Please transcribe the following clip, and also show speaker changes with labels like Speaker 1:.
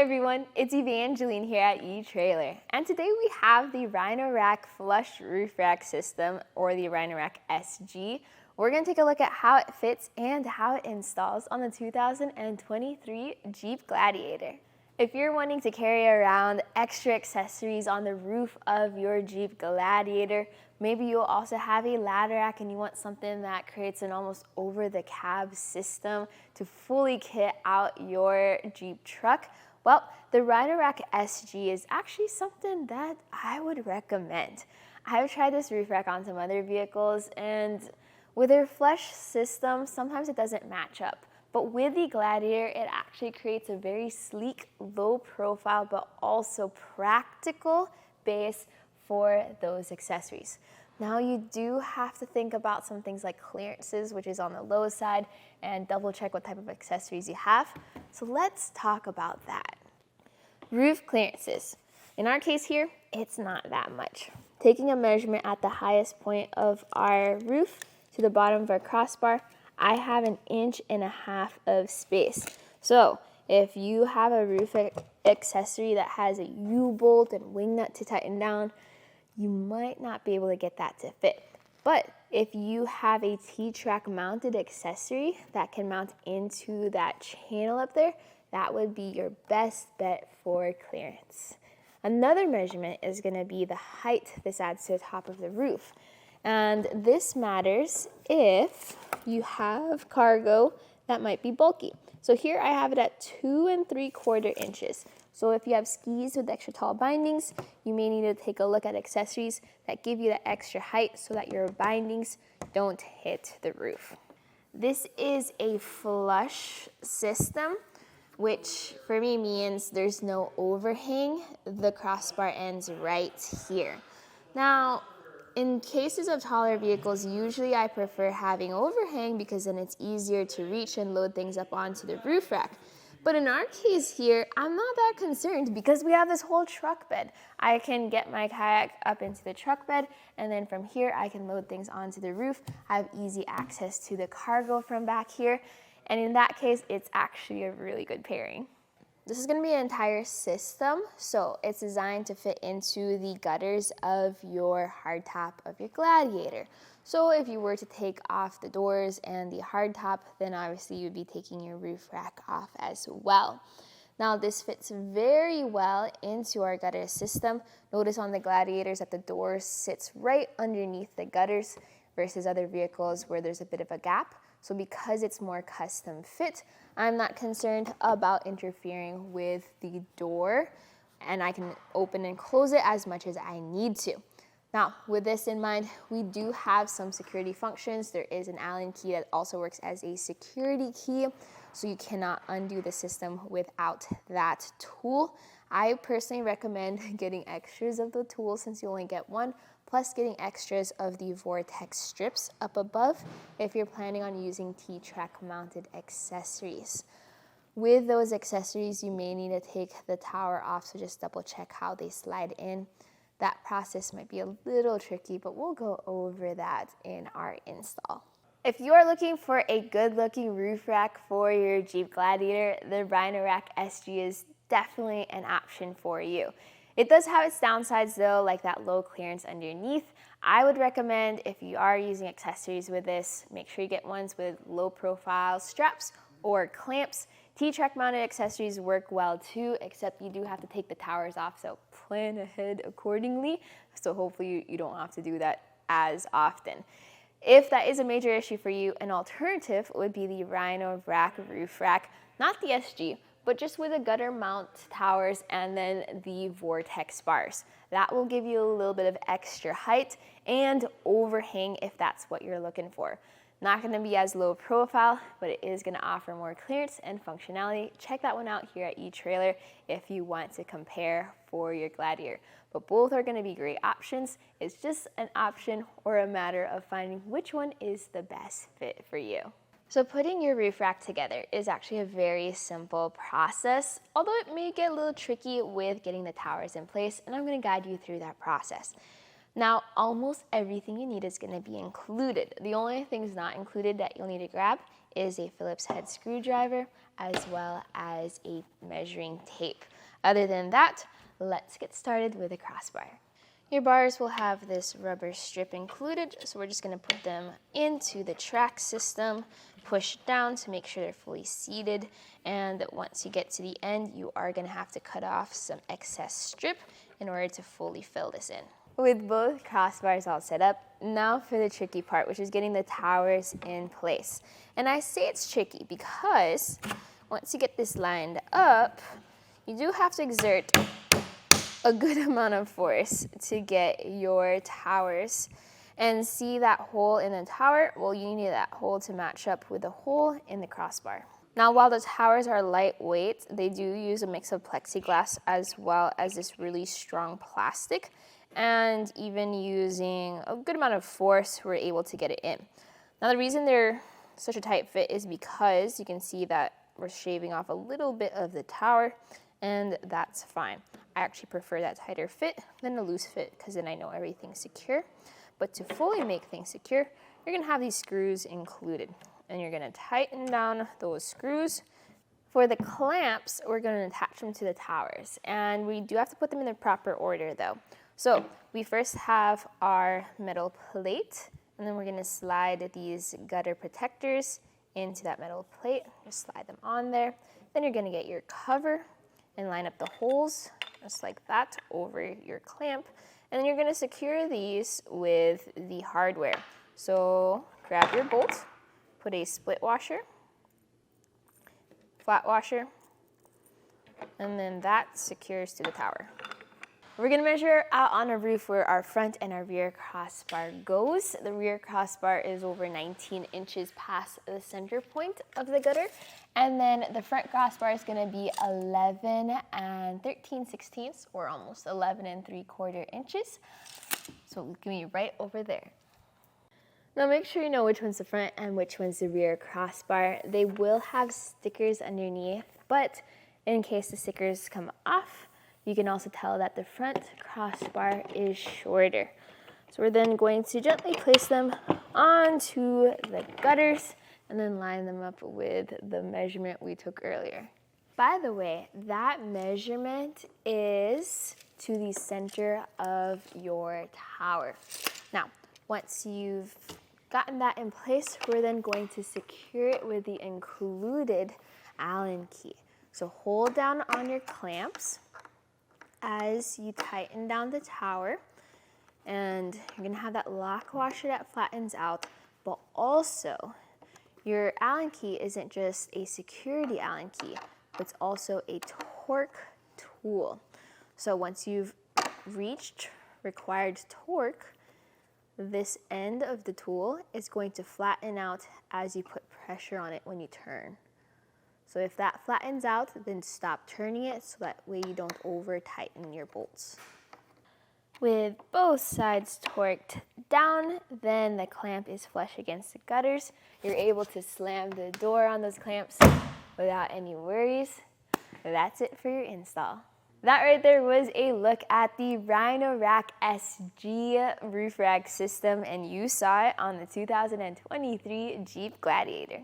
Speaker 1: everyone, it's Evangeline here at eTrailer, and today we have the Rhino Rack Flush Roof Rack system, or the Rhino Rack SG. We're going to take a look at how it fits and how it installs on the 2023 Jeep Gladiator. If you're wanting to carry around extra accessories on the roof of your Jeep Gladiator, maybe you'll also have a ladder rack and you want something that creates an almost over-the-cab system to fully kit out your Jeep truck, well, the Rhino Rack SG is actually something that I would recommend. I've tried this roof rack on some other vehicles, and with their flush system, sometimes it doesn't match up. But with the Gladiator, it actually creates a very sleek, low profile, but also practical base for those accessories. Now you do have to think about some things like clearances, which is on the low side, and double check what type of accessories you have. So let's talk about that. Roof clearances. In our case here, it's not that much. Taking a measurement at the highest point of our roof to the bottom of our crossbar, I have 1.5 inches of space. So if you have a roof accessory that has a U-bolt and wing nut to tighten down, you might not be able to get that to fit. But if you have a T-track mounted accessory that can mount into that channel up there, that would be your best bet for clearance. Another measurement is going to be the height this adds to the top of the roof. And this matters if you have cargo that might be bulky. So here I have it at 2 3/4 inches. So if you have skis with extra tall bindings, you may need to take a look at accessories that give you that extra height so that your bindings don't hit the roof. This is a flush system, which for me means there's no overhang. The crossbar ends right here. Now, in cases of taller vehicles, usually I prefer having overhang because then it's easier to reach and load things up onto the roof rack. But in our case here, I'm not that concerned because we have this whole truck bed. I can get my kayak up into the truck bed, and then from here I can load things onto the roof. I have easy access to the cargo from back here, and in that case, it's actually a really good pairing. This is going to be an entire system, so it's designed to fit into the gutters of your hardtop of your Gladiator. So if you were to take off the doors and the hardtop, then obviously you'd be taking your roof rack off as well. Now this fits very well into our gutter system. Notice on the Gladiators that the door sits right underneath the gutters versus other vehicles where there's a bit of a gap. So because it's more custom fit, I'm not concerned about interfering with the door, and I can open and close it as much as I need to. Now, with this in mind, we do have some security functions. There is an Allen key that also works as a security key, so you cannot undo the system without that tool. I personally recommend getting extras of the tool since you only get one, plus getting extras of the Vortex strips up above if you're planning on using T-track mounted accessories. With those accessories, you may need to take the tower off, so just double check how they slide in. That process might be a little tricky, but we'll go over that in our install. If you are looking for a good-looking roof rack for your Jeep Gladiator, the Rhino Rack SG is definitely an option for you. It does have its downsides though, like that low clearance underneath. I would recommend if you are using accessories with this, make sure you get ones with low profile straps or clamps. T-track mounted accessories work well too, except you do have to take the towers off, so plan ahead accordingly. So hopefully you don't have to do that as often. If that is a major issue for you, an alternative would be the Rhino Rack Roof Rack, not the SG, but just with the gutter mount towers and then the Vortex bars. That will give you a little bit of extra height and overhang if that's what you're looking for. Not going to be as low profile, but it is going to offer more clearance and functionality. Check that one out here at eTrailer if you want to compare for your Gladiator. But both are going to be great options. It's just an option or a matter of finding which one is the best fit for you. So putting your roof rack together is actually a very simple process, although it may get a little tricky with getting the towers in place, and I'm going to guide you through that process. Now, almost everything you need is going to be included. The only things not included that you'll need to grab is a Phillips head screwdriver, as well as a measuring tape. Other than that, let's get started with the crossbar. Your bars will have this rubber strip included, so we're just going to put them into the track system, push down to make sure they're fully seated, and once you get to the end, you are going to have to cut off some excess strip in order to fully fill this in. With both crossbars all set up, now for the tricky part, which is getting the towers in place. And I say it's tricky because once you get this lined up, you do have to exert a good amount of force to get your towers. And see that hole in the tower? Well, you need that hole to match up with the hole in the crossbar. Now, while the towers are lightweight, they do use a mix of plexiglass as well as this really strong plastic. And even using a good amount of force, we're able to get it in. Now, the reason they're such a tight fit is because you can see that we're shaving off a little bit of the tower, and that's fine. I actually prefer that tighter fit than a loose fit because then I know everything's secure. But to fully make things secure, you're gonna have these screws included, and you're gonna tighten down those screws. For the clamps, we're gonna attach them to the towers, and we do have to put them in the proper order though. So we first have our metal plate, and then we're gonna slide these gutter protectors into that metal plate. Just slide them on there. Then you're gonna get your cover and line up the holes just like that over your clamp. And then you're gonna secure these with the hardware. So grab your bolt, put a split washer, flat washer, and then that secures to the tower. We're gonna measure out on a roof where our front and our rear crossbar goes. The rear crossbar is over 19 inches past the center point of the gutter. And then the front crossbar is gonna be 11 and 13/16, or almost 11 3/4 inches. So it's gonna be right over there. Now make sure you know which one's the front and which one's the rear crossbar. They will have stickers underneath, but in case the stickers come off, you can also tell that the front crossbar is shorter. So we're then going to gently place them onto the gutters and then line them up with the measurement we took earlier. By the way, that measurement is to the center of your tower. Now, once you've gotten that in place, we're then going to secure it with the included Allen key. So hold down on your clamps as you tighten down the tower, and you're gonna have that lock washer that flattens out, but also your Allen key isn't just a security Allen key, but it's also a torque tool. So once you've reached required torque, this end of the tool is going to flatten out as you put pressure on it when you turn. So if that flattens out, then stop turning it so that way you don't over tighten your bolts. With both sides torqued down, then the clamp is flush against the gutters. You're able to slam the door on those clamps without any worries. That's it for your install. That right there was a look at the Rhino Rack SG roof rack system, and you saw it on the 2023 Jeep Gladiator.